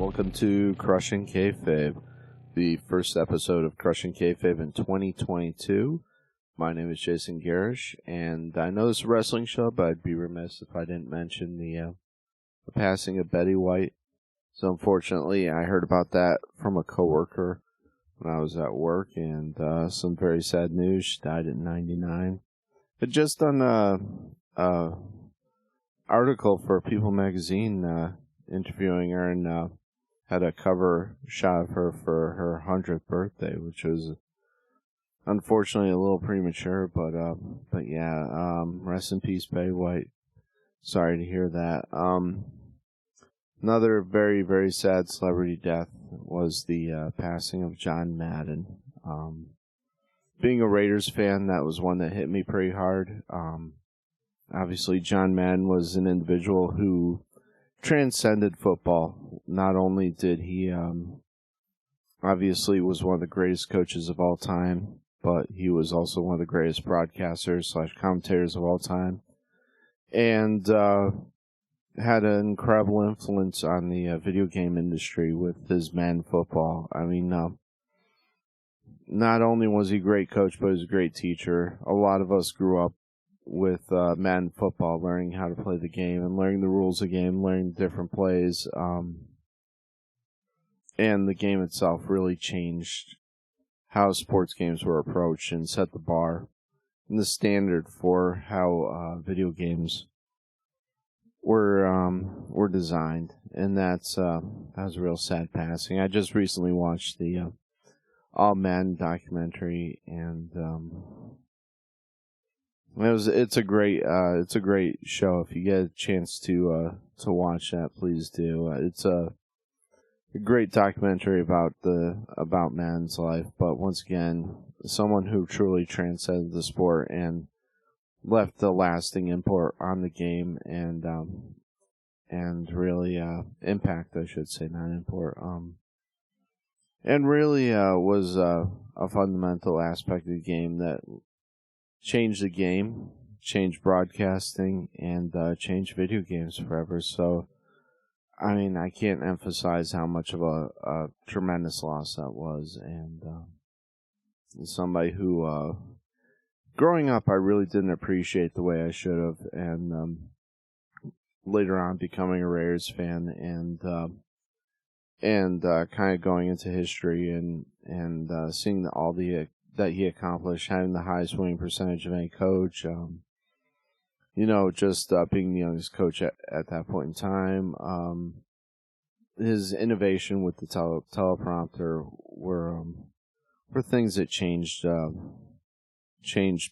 Welcome to Crushing Kayfabe, the first episode of Crushing Kayfabe in 2022. My name is Jason Garish, and I know this is a wrestling show, but I'd be remiss if I didn't mention the passing of Betty White. So unfortunately, I heard about that from a coworker when I was at work, and some very sad news. She died at 99. But just done a article for People Magazine interviewing her, and had a cover shot of her for her 100th birthday, which was unfortunately a little premature, but yeah, rest in peace, Betty White. Sorry to hear that. Another very, very sad celebrity death was the passing of John Madden. Being a Raiders fan, that was one that hit me pretty hard. Obviously, John Madden was an individual who transcended football. Not only did he obviously was one of the greatest coaches of all time, but he was also one of the greatest broadcasters / commentators of all time, and had an incredible influence on the video game industry with his Madden football. I mean, not only was he a great coach, but he was a great teacher. A lot of us grew up with Madden football, learning how to play the game and learning the rules of the game, learning different plays. And the game itself really changed how sports games were approached and set the bar and the standard for how video games were designed. And that was a real sad passing. I just recently watched the All Madden documentary, and it's a great show. If you get a chance to watch that, please do. It's a great documentary about Madden's life, but once again, someone who truly transcended the sport and left a lasting import on the game, and really impact, I should say, not import. And really was a fundamental aspect of the game that changed the game, changed broadcasting, and changed video games forever. So, I mean, I can't emphasize how much of a tremendous loss that was. And somebody who, growing up, I really didn't appreciate the way I should have. And later on, becoming a Raiders fan and kind of going into history and seeing all that he accomplished, having the highest winning percentage of any coach, just being the youngest coach at that point in time. His innovation with the teleprompter were things that changed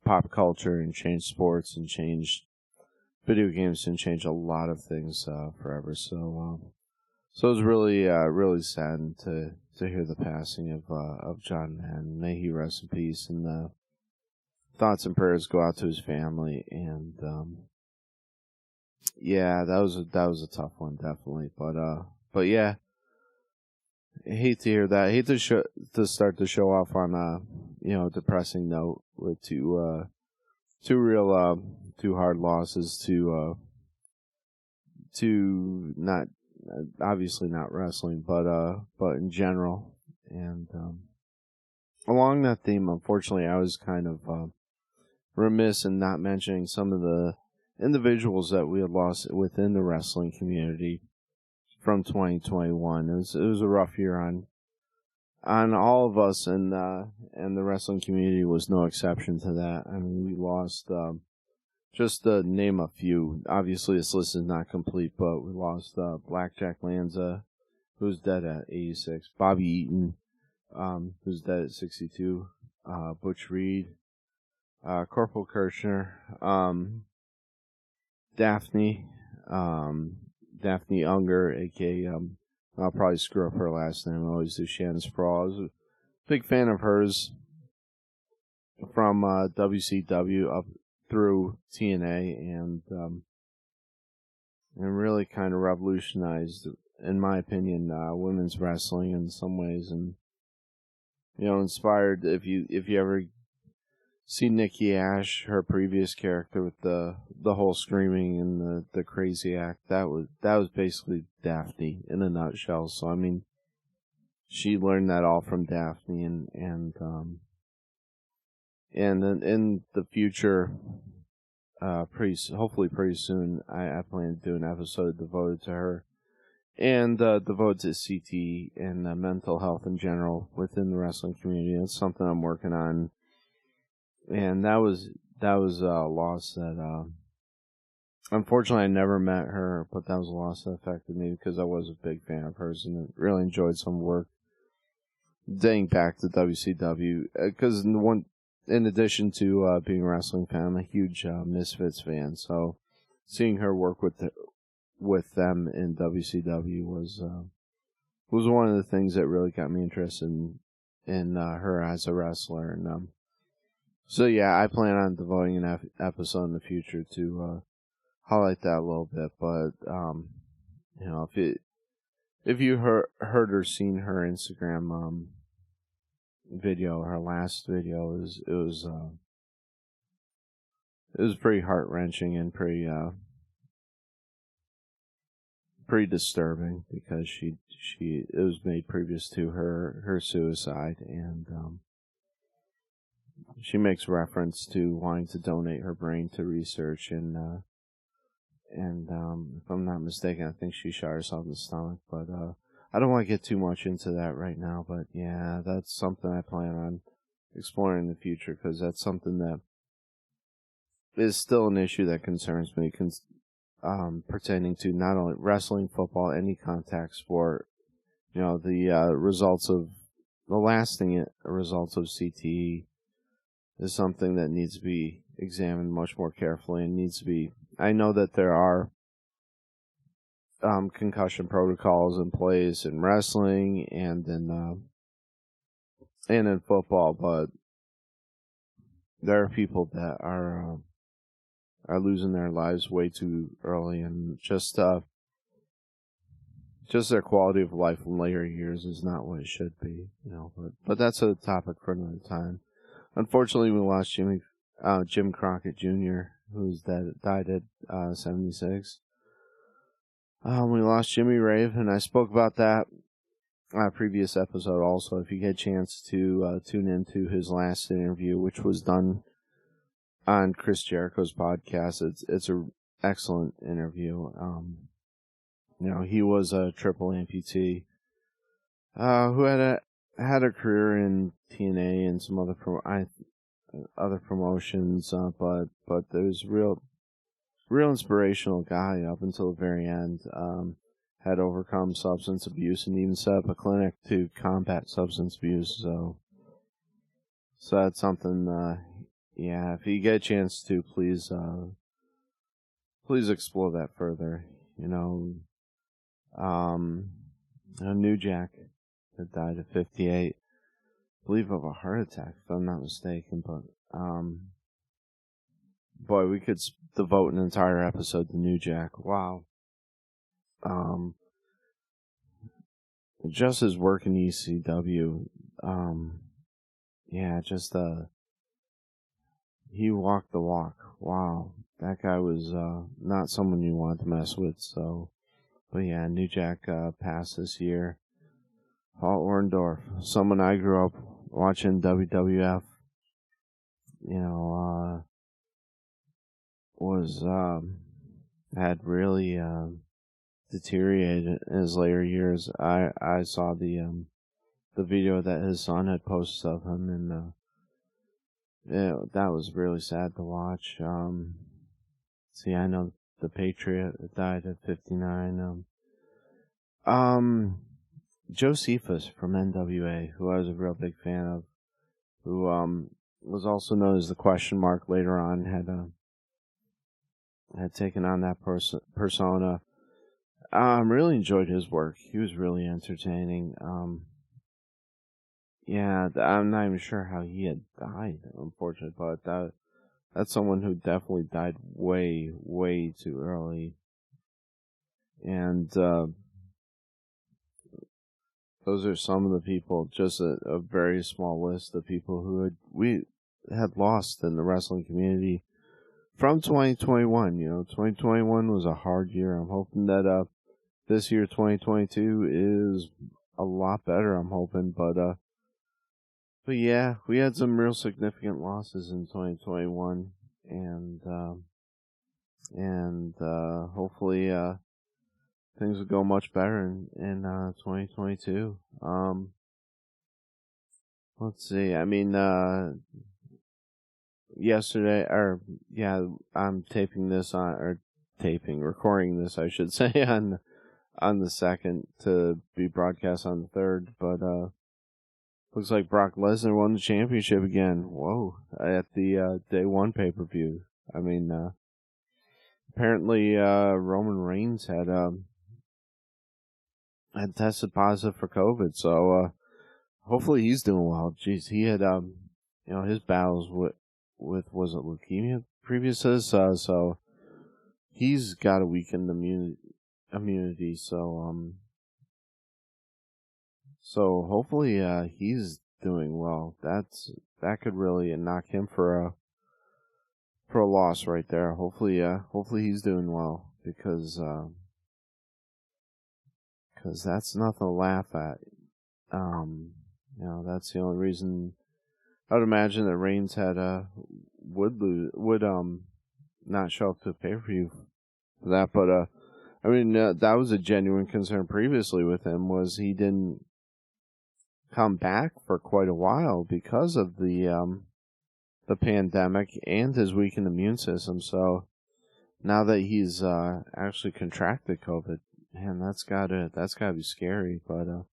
pop culture and changed sports and changed video games and changed a lot of things forever. So it was really really sad to hear the passing of John Madden. May he rest in peace, and thoughts and prayers go out to his family. And yeah, that was a tough one, definitely. But yeah, I hate to hear that. I hate to start the show off on a depressing note with two hard losses to not. Obviously not wrestling, but in general. And along that theme, unfortunately, I was kind of remiss in not mentioning some of the individuals that we had lost within the wrestling community from 2021. It was a rough year on all of us, and the wrestling community was no exception to that. I mean, we lost. Just to name a few, obviously this list is not complete, but we lost Blackjack Lanza, who's dead at 86, Bobby Eaton, who's dead at 62, Butch Reed, Corporal Kirchner, Daphne Unger, aka, I'll probably screw up her last name, I always do, Shannon Sprawl. I was a big fan of hers from WCW up through TNA, and really kind of revolutionized, in my opinion, women's wrestling in some ways, and inspired. If you ever see Nikki Ash, her previous character with the whole screaming and the crazy act. That was basically Daphne in a nutshell. So I mean, she learned that all from Daphne, and in the future, hopefully pretty soon, I plan to do an episode devoted to her and devoted to CT and mental health in general within the wrestling community. It's something I'm working on. And that was a loss that, unfortunately, I never met her, but that was a loss that affected me because I was a big fan of hers and really enjoyed some work dating back to WCW. Because in addition to being a wrestling fan, I'm a huge Misfits fan. So seeing her work with them in WCW was one of the things that really got me interested in her as a wrestler. And so yeah, I plan on devoting an episode in the future to highlight that a little bit. But if you heard or seen her Instagram video, her last video, it was pretty heart wrenching and pretty disturbing because it was made previous to her suicide, and she makes reference to wanting to donate her brain to research, and if I'm not mistaken, I think she shot herself in the stomach. But I don't want to get too much into that right now. But yeah, that's something I plan on exploring in the future because that's something that is still an issue that concerns me, pertaining to not only wrestling, football, any contact sport. You know, the lasting results of CTE is something that needs to be examined much more carefully and needs to be. I know that there are concussion protocols in place in wrestling and in football, but there are people that are losing their lives way too early, and just their quality of life in later years is not what it should be, you know. But that's a topic for another time. Unfortunately, we lost Jim Crockett Jr., who's died at 76. We lost Jimmy Rave, and I spoke about that on a previous episode also. If you get a chance to tune into his last interview, which was done on Chris Jericho's podcast, it's an excellent interview. You know, he was a triple amputee who had a career in TNA and some other promotions, but there's real inspirational guy up until the very end. Had overcome substance abuse and even set up a clinic to combat substance abuse. So that's something. Yeah, if you get a chance to, please explore that further. You know, New Jack that died at 58, I believe of a heart attack, if I'm not mistaken. But boy, we could devote an entire episode to New Jack. Wow. Just his work in ECW, yeah, just he walked the walk. Wow, that guy was not someone you wanted to mess with. So, but yeah, New Jack passed this year. Paul Orndorff, someone I grew up watching WWF. You know, had really deteriorated in his later years. I saw the video that his son had posted of him, and yeah, that was really sad to watch. See, I know the Patriot died at 59. Josephus from NWA, who I was a real big fan of, who was also known as the Question Mark later on, had taken on that persona. Really enjoyed his work. He was really entertaining. Yeah, I'm not even sure how he had died, unfortunately, but that's someone who definitely died way, way too early. And those are some of the people, just a very small list of people who had lost in the wrestling community from 2021. 2021 was a hard year. I'm hoping that this year, 2022, is a lot better. I'm hoping, but yeah, we had some real significant losses in 2021, and hopefully things will go much better in 2022. Let's see. I mean, yesterday, I'm recording this, I should say, on the 2nd to be broadcast on the 3rd, but looks like Brock Lesnar won the championship again. Whoa, at the Day 1 pay-per-view. I mean, apparently Roman Reigns had tested positive for COVID, so hopefully he's doing well. Jeez, he had his battles with was it leukemia previous to this, so he's got a weakened immunity, so hopefully he's doing well. That could really knock him for a loss right there. Hopefully he's doing well, because that's nothing to laugh at. That's the only reason I would imagine that Reigns would not show up to the pay-per-view for that. But I mean, that was a genuine concern previously with him, was he didn't come back for quite a while because of the pandemic and his weakened immune system. So now that he's actually contracted COVID, man, that's gotta be scary. But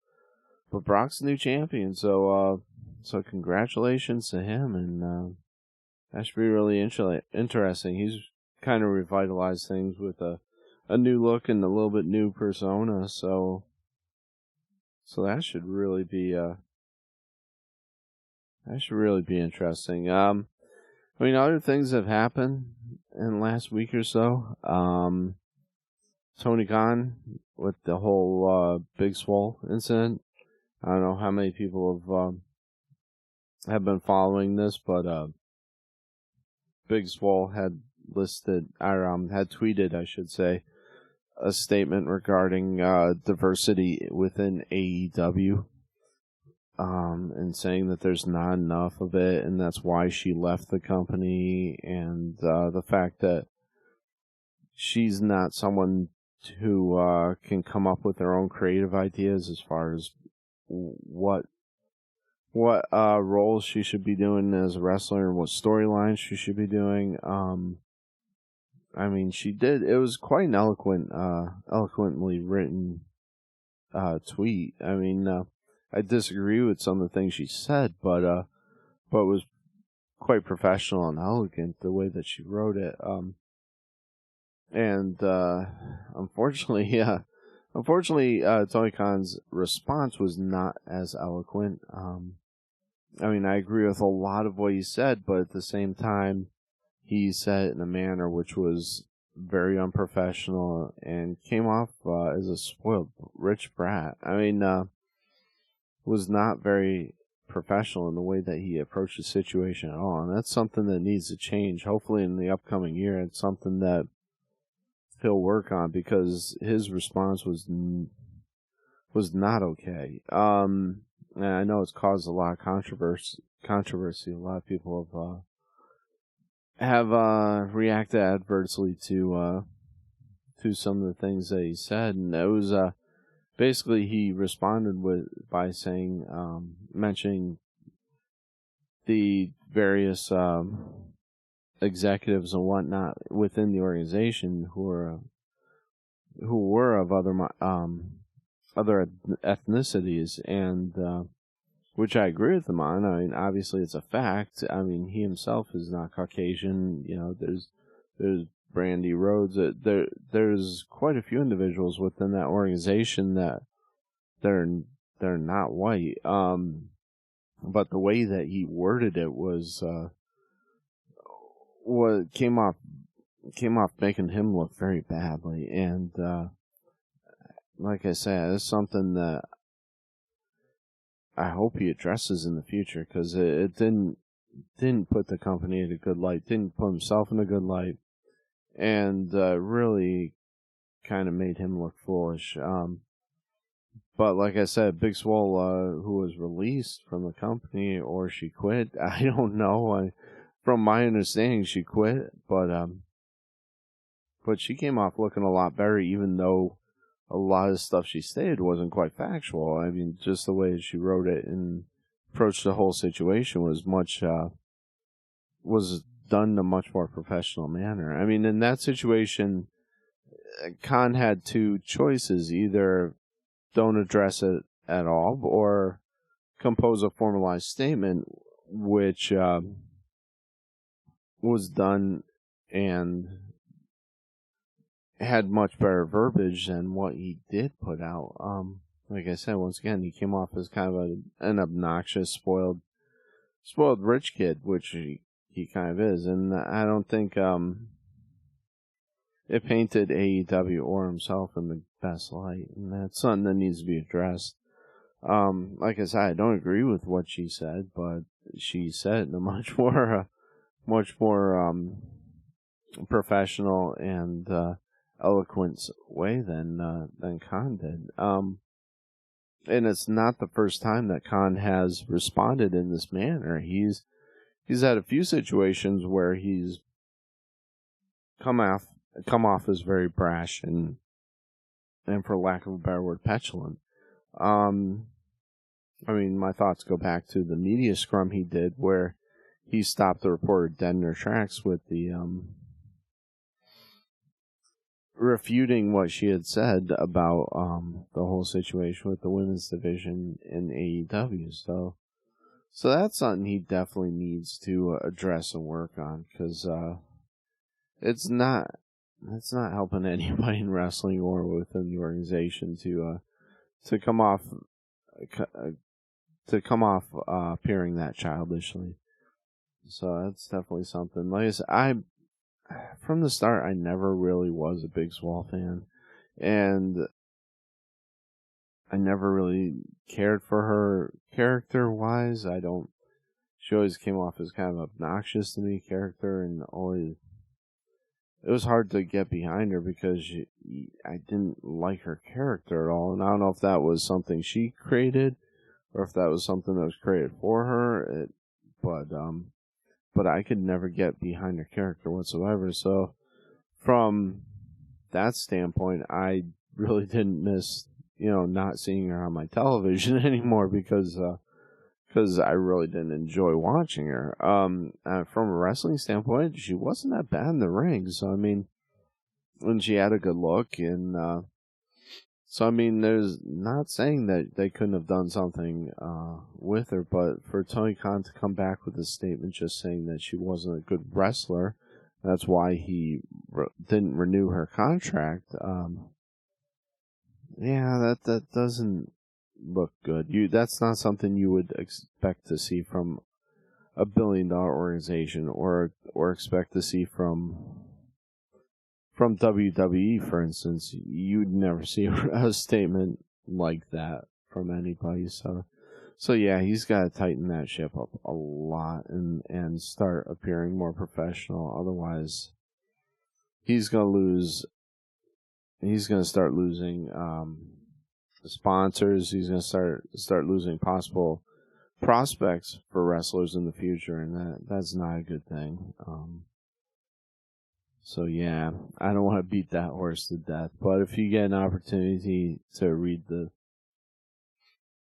Brock's the new champion, so congratulations to him, and that should be really interesting. He's kind of revitalized things with a new look and a little bit new persona, so that should really be interesting. I mean, other things have happened in the last week or so. Tony Khan with the whole Big Swole incident. I don't know how many people have been following this, but Big Swole had tweeted, I should say, a statement regarding diversity within AEW, and saying that there's not enough of it, and that's why she left the company, and the fact that she's not someone who can come up with their own creative ideas as far as what roles she should be doing as a wrestler and what storylines she should be doing. I mean, she did. It was quite an eloquently written tweet. I mean, I disagree with some of the things she said, but it was quite professional and elegant the way that she wrote it. And unfortunately, Tony Khan's response was not as eloquent. I mean, I agree with a lot of what he said, but at the same time, he said it in a manner which was very unprofessional and came off as a spoiled rich brat. I mean, was not very professional in the way that he approached the situation at all, and that's something that needs to change. Hopefully, in the upcoming year, it's something that he'll work on, because his response was not okay. And I know it's caused a lot of controversy. A lot of people have reacted adversely to some of the things that he said, and it was basically he responded by saying, mentioning the various executives and whatnot within the organization who were of other ethnicities, and which I agree with him on. I mean, obviously it's a fact. I mean, he himself is not Caucasian. You know, there's Brandy Rhodes. There's quite a few individuals within that organization that they're not white. But the way that he worded it was what came off making him look very badly, and like I said, it's something that I hope he addresses in the future, because it didn't didn't put the company in a good light, didn't put himself in a good light, and really kind of made him look foolish. But like I said, Big Swole, who was released from the company, or she quit, I don't know. From my understanding, she quit, but she came off looking a lot better, even though a lot of the stuff she stated wasn't quite factual. I mean, just the way she wrote it and approached the whole situation was was done in a much more professional manner. I mean, in that situation, Khan had two choices: either don't address it at all, or compose a formalized statement, which was done and had much better verbiage than what he did put out. Like I said, once again, he came off as kind of an obnoxious, spoiled rich kid, which he kind of is, and I don't think it painted AEW or himself in the best light, and that's something that needs to be addressed. Like I said, I don't agree with what she said, but she said it in a much more professional and eloquent way than Khan did. And it's not the first time that Khan has responded in this manner. He's had a few situations where he's come off as very brash and for lack of a better word, petulant. I mean, my thoughts go back to the media scrum he did, where he stopped the reporter dead in their tracks with the refuting what she had said about the whole situation with the women's division in AEW. So that's something he definitely needs to address and work on, because it's not helping anybody in wrestling or within the organization to come off appearing that childishly. So that's definitely something. Like I said, from the start, I never really was a Big Swole fan, and I never really cared for her character-wise. She always came off as kind of obnoxious to me character, and it was hard to get behind her because I didn't like her character at all, and I don't know if that was something she created or if that was something that was created for her, but I could never get behind her character whatsoever. So from that standpoint, I really didn't miss, not seeing her on my television anymore because I really didn't enjoy watching her. From a wrestling standpoint, she wasn't that bad in the ring. So, I mean, and she had a good look, and so, I mean, there's not saying that they couldn't have done something with her, but for Tony Khan to come back with a statement just saying that she wasn't a good wrestler, that's why he didn't renew her contract. That doesn't look good. That's not something you would expect to see from a $1 billion organization, or expect to see from WWE, for instance. You'd never see a statement like that from anybody. So yeah, he's got to tighten that ship up a lot and start appearing more professional. Otherwise, he's gonna lose. He's gonna start losing sponsors. He's gonna start losing possible prospects for wrestlers in the future, and that's not a good thing. So yeah, I don't want to beat that horse to death, but if you get an opportunity to read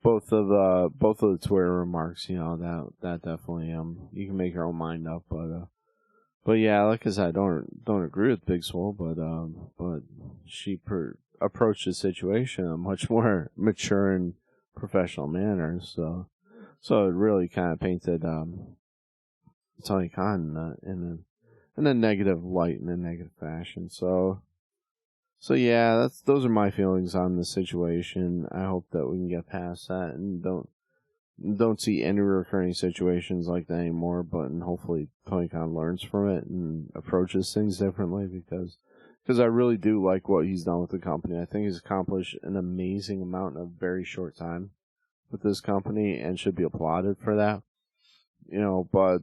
both of the Twitter remarks, that definitely you can make your own mind up, but yeah, like I said, I don't agree with Big Swole, but she approached the situation in a much more mature and professional manner, so it really kind of painted Tony Khan in a negative light, in a negative fashion. So yeah, those are my feelings on the situation. I hope that we can get past that and don't see any recurring situations like that anymore. And hopefully Tony Khan learns from it and approaches things differently, because I really do like what he's done with the company. I think he's accomplished an amazing amount in a very short time with this company and should be applauded for that. But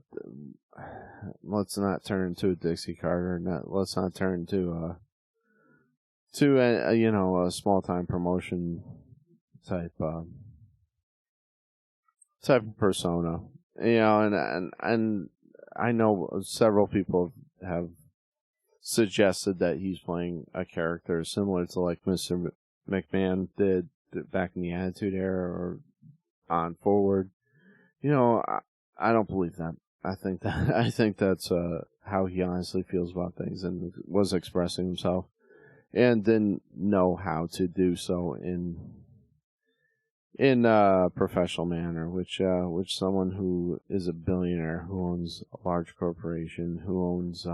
let's not turn into a Dixie Carter. Let's not turn into a small time promotion type type of persona. And I know several people have suggested that he's playing a character similar to like Mr. McMahon did back in the Attitude Era or on forward. I don't believe that. I think that's how he honestly feels about things and was expressing himself and didn't know how to do so in a professional manner, which someone who is a billionaire, who owns a large corporation, who owns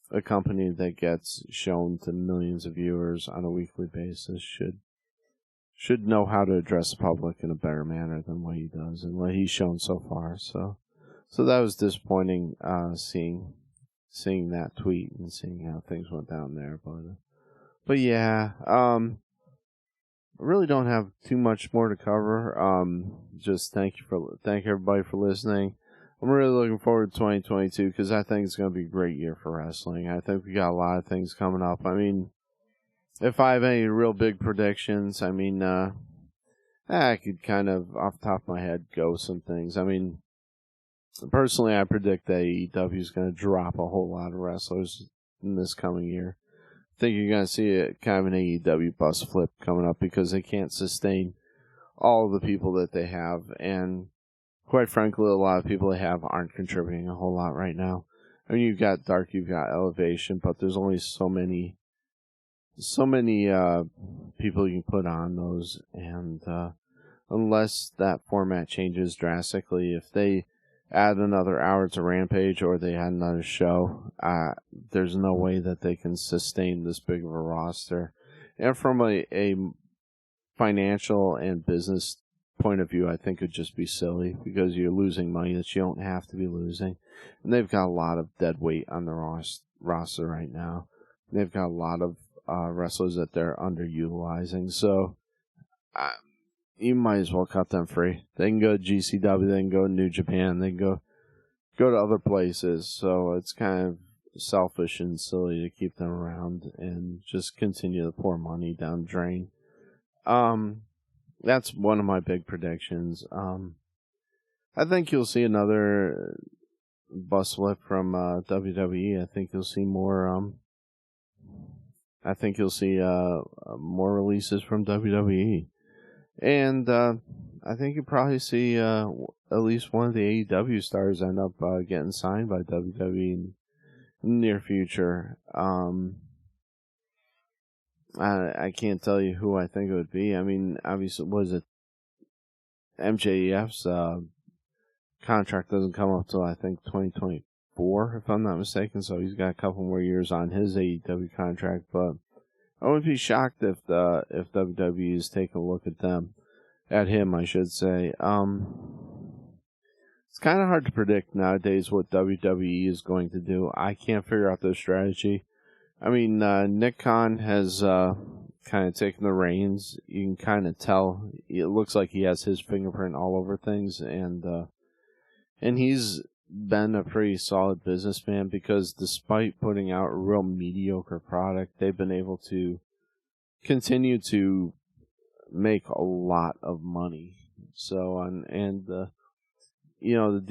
a company that gets shown to millions of viewers on a weekly basis should know how to address the public in a better manner than what he does and what he's shown so far. So that was disappointing, seeing that tweet and seeing how things went down there. But yeah, I really don't have too much more to cover. Just thank everybody for listening. I'm really looking forward to 2022 because I think it's going to be a great year for wrestling. I think we got a lot of things coming up. I mean, if I have any real big predictions, I mean, I could kind of, off the top of my head, go some things. I mean, personally, I predict that AEW is going to drop a whole lot of wrestlers in this coming year. I think you're going to see a kind of an AEW bus flip coming up because they can't sustain all of the people that they have. And quite frankly, a lot of people they have aren't contributing a whole lot right now. I mean, you've got Dark, you've got Elevation, but there's only so many people you can put on those, and unless that format changes drastically, if they add another hour to Rampage or they add another show, there's no way that they can sustain this big of a roster. And from a financial and business point of view, I think it'd just be silly because you're losing money that you don't have to be losing. And they've got a lot of dead weight on the roster right now. They've got a lot of wrestlers that they're underutilizing. So you might as well cut them free. They can go to GCW, they can go to New Japan, they can go to other places. So it's kind of selfish and silly to keep them around and just continue to pour money down the drain. That's one of my big predictions. I think you'll see another bus flip from WWE. I think you'll see more. I think you'll see more releases from WWE, and I think you'll probably see at least one of the AEW stars end up getting signed by WWE in the near future. I can't tell you who I think it would be. I mean, obviously, was it MJF's contract doesn't come up till I think 2024, if I'm not mistaken. So he's got a couple more years on his AEW contract. But I wouldn't be shocked if WWE is taking a look at him, I should say. It's kind of hard to predict nowadays what WWE is going to do. I can't figure out their strategy. I mean, Nick Khan has kind of taken the reins. You can kind of tell. It looks like he has his fingerprint all over things, and he's been a pretty solid businessman because despite putting out a real mediocre product, they've been able to continue to make a lot of money. So, the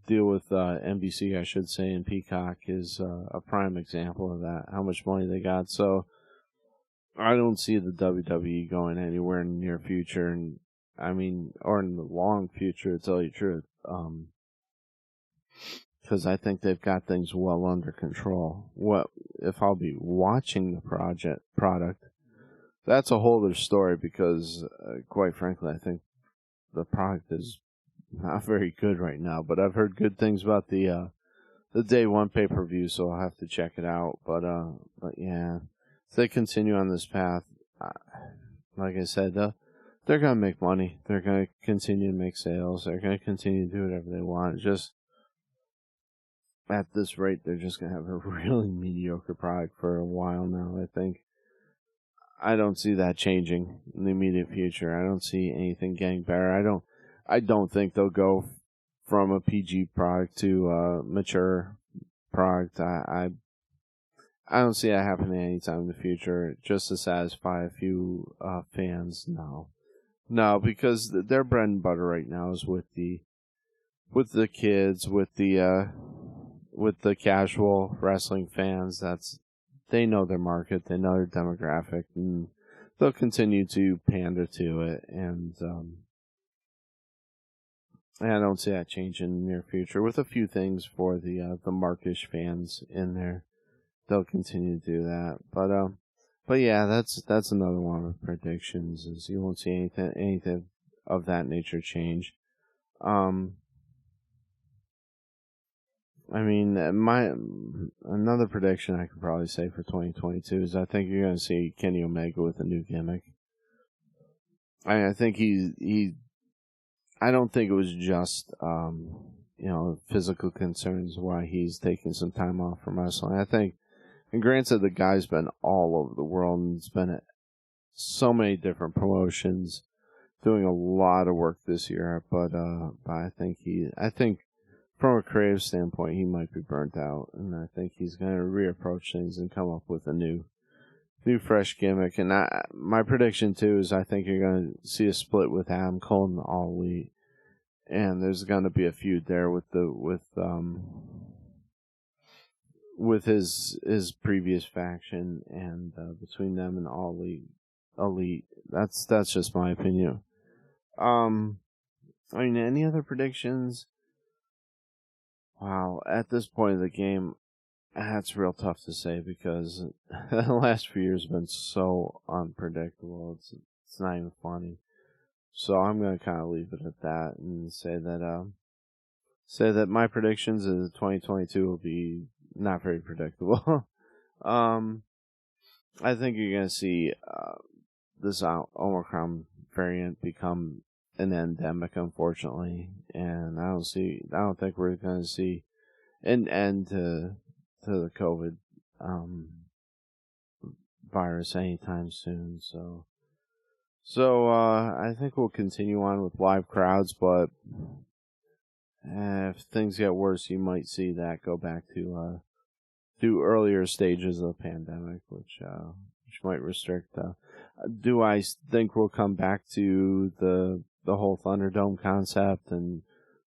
deal with NBC, I should say, and Peacock is a prime example of that, how much money they got. So I don't see the WWE going anywhere in the near future, and I mean, or in the long future, to tell you the truth, because I think they've got things well under control. What if I'll be watching the product? That's a whole other story because, quite frankly, I think the product is not very good right now, but I've heard good things about the day one pay-per-view, so I'll have to check it out. But yeah, if they continue on this path, like I said, they're gonna make money. They're gonna continue to make sales. They're gonna continue to do whatever they want. Just at this rate, they're just gonna have a really mediocre product for a while now, I think. I don't see that changing in the immediate future. I don't see anything getting better. I don't think they'll go from a PG product to a mature product. I don't see that happening anytime in the future, just to satisfy a few fans. No, because their bread and butter right now is with the kids, with the casual wrestling fans. They know their market, they know their demographic, and they'll continue to pander to it. And I don't see that changing in the near future. With a few things for the markish fans in there, they'll continue to do that. But yeah, that's another one of the predictions. Is you won't see anything of that nature change. I mean, another prediction I could probably say for 2022 is I think you're going to see Kenny Omega with a new gimmick. I think I don't think it was just physical concerns why he's taking some time off from wrestling. I think, and granted, the guy's been all over the world and it's been at so many different promotions, doing a lot of work this year. But I think from a creative standpoint, he might be burnt out, and I think he's going to reapproach things and come up with a new fresh gimmick. And my prediction too is I think you're going to see a split with Adam Cole and All Elite, and there's going to be a feud there with his previous faction, and between them and All Elite. That's just my opinion. I mean, any other predictions? Wow, at this point of the game, that's real tough to say because the last few years have been so unpredictable. It's not even funny. So I'm going to kind of leave it at that and say that my predictions is 2022 will be not very predictable. I think you're going to see this Omicron variant become an endemic, unfortunately, and I don't think we're going to see an end to the COVID virus anytime soon. So I think we'll continue on with live crowds, but if things get worse, you might see that go back to earlier stages of the pandemic, which might restrict. Do I think we'll come back to the whole Thunderdome concept and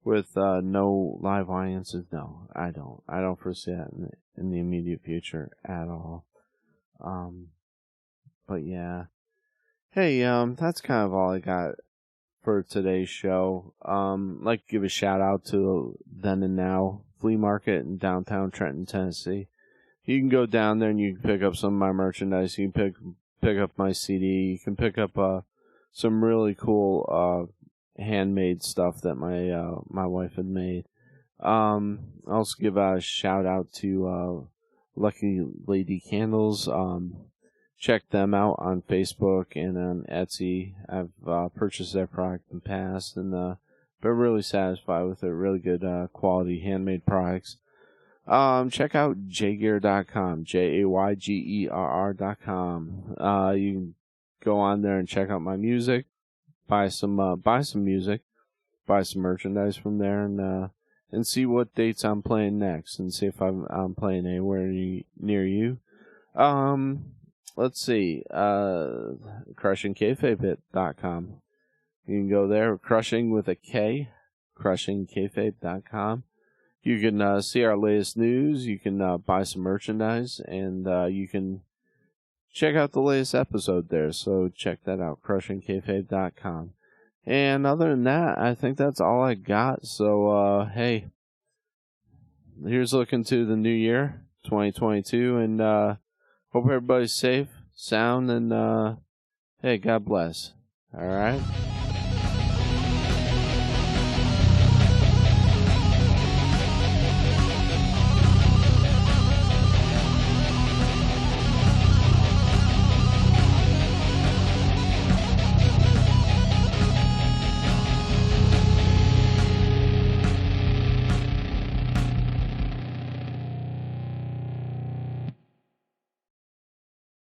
with no live audiences? No, I don't. I don't foresee that in the immediate future at all. But yeah. Hey, that's kind of all I got for today's show. I'd like to give a shout out to Then and Now Flea Market in downtown Trenton, Tennessee. You can go down there and you can pick up some of my merchandise. You can pick up my CD. You can pick up some really cool handmade stuff that my wife had made. Also give a shout out to Lucky Lady Candles. Check them out on Facebook and on Etsy. I've purchased their product in the past and been really satisfied with it. Really good quality handmade products. Check out jaygear.com, JAYGERR.com. You can go on there and check out my music, buy some music, buy some merchandise from there, and see what dates I'm playing next, and see if I'm playing anywhere near you. Let's see, crushingkayfabe.com. You can go there, crushing with a K, crushingkayfabe.com. You can see our latest news, you can buy some merchandise, and you can check out the latest episode there. So check that out, crushingkayfabe.com. And other than that, I think that's all I got. So, hey, here's looking to the new year, 2022, and hope everybody's safe, sound, and hey, God bless. All right?